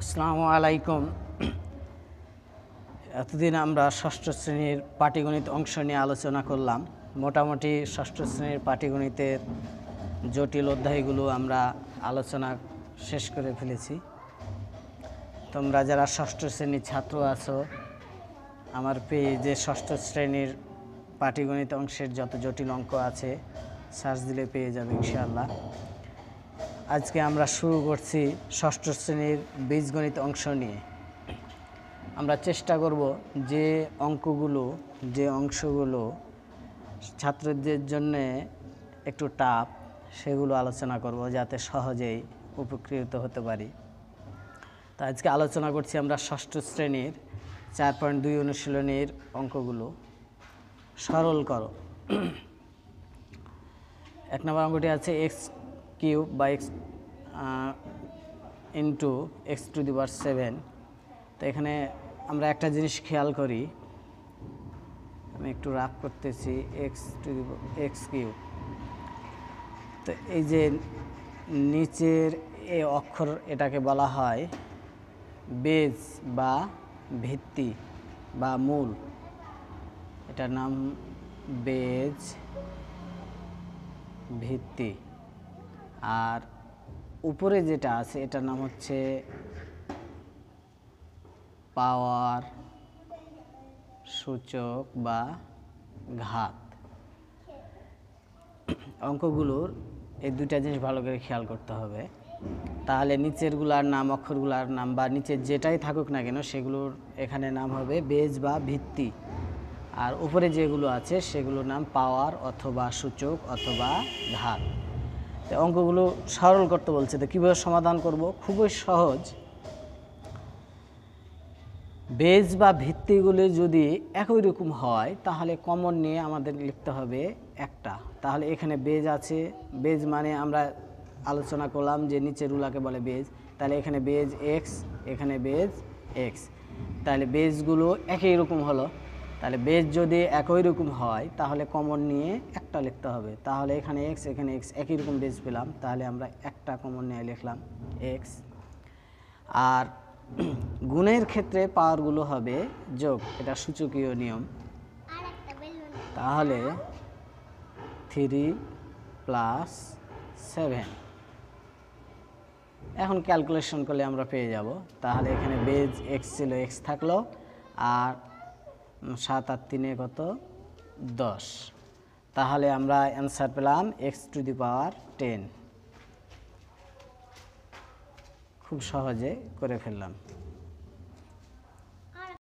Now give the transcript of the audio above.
আসসালামু আলাইকুম। এতদিন আমরা ষষ্ঠ শ্রেণীর পাটিগণিত অংশ নিয়ে আলোচনা করলাম। মোটামুটি ষষ্ঠ শ্রেণীর পাটিগণিতের জটিল অধ্যায়গুলো আমরা আলোচনা শেষ করে ফেলেছি। তোমরা যারা ষষ্ঠ শ্রেণীর ছাত্র আছো, আমার পেজে ষষ্ঠ শ্রেণীর পাটিগণিত অংশের যত জটিল অঙ্ক আছে সার্চ দিলে পেয়ে যাবে ইনশাআল্লাহ। আজকে আমরা শুরু করছি ষষ্ঠ শ্রেণীর বীজগণিত অংশ নিয়ে। আমরা চেষ্টা করব যে অংশগুলো ছাত্রদের জন্য একটু টাফ সেগুলো আলোচনা করব, যাতে সহজেই উপকৃত হতে পারি। তো আজকে আলোচনা করছি আমরা ষষ্ঠ শ্রেণীর 4.2 অনুশীলনীর অঙ্কগুলো। সরল করো। 1 নম্বর অঙ্কটি আছে x³ বা x ইন্টু x⁷। তো এখানে আমরা একটা জিনিস খেয়াল করি, আমি একটু রাফ করতেছি, x³ তো এই যে নিচের এই অক্ষর, এটাকে বলা হয় বেজ বা ভিত্তি বা মূল। এটার নাম বেজ, ভিত্তি। আর উপরে যেটা আছে এটার নাম হচ্ছে পাওয়ার, সূচক বা ঘাত। অঙ্কগুলোর এই দুইটা জিনিস ভালো করে খেয়াল করতে হবে, তাহলে নিচেরগুলার নাম, অক্ষরগুলার নাম বা নিচের যেটাই থাকুক না কেন সেগুলোর এখানে নাম হবে বেজ বা ভিত্তি, আর উপরে যেগুলো আছে সেগুলোর নাম পাওয়ার অথবা সূচক অথবা ঘাত। তো অঙ্কগুলো সরল করতে বলছে, তো কীভাবে সমাধান করব? খুবই সহজ। বেজ বা ভিত্তিগুলি যদি একই রকম হয় তাহলে কমন নিয়ে আমাদের লিখতে হবে একটা। তাহলে এখানে বেজ আছে, বেজ মানে আমরা আলোচনা করলাম যে নিচের রুলাকে বলে বেজ। তাহলে এখানে বেজ এক্স, এখানে বেজ এক্স, তাহলে বেজগুলো একই রকম হলো। তাহলে বেজ যদি একই রকম হয় তাহলে কমন নিয়ে একটা লিখতে হবে। তাহলে এখানে এক্স, এখানে এক্স, একই রকম বেজ পেলাম, তাহলে আমরা একটা কমন নিয়ে লিখলাম এক্স। আর গুণের ক্ষেত্রে পাওয়ারগুলো হবে যোগ, এটা সূচকীয় নিয়ম। তাহলে 3 + 7, এখন ক্যালকুলেশন করলে আমরা পেয়ে যাব। তাহলে এখানে বেজ এক্স ছিল, এক্স থাকলো, আর 7 আর 3 কত? 10। তাহলে আমরা অ্যান্সার পেলাম x⁻10। খুব সহজে করে ফেললাম।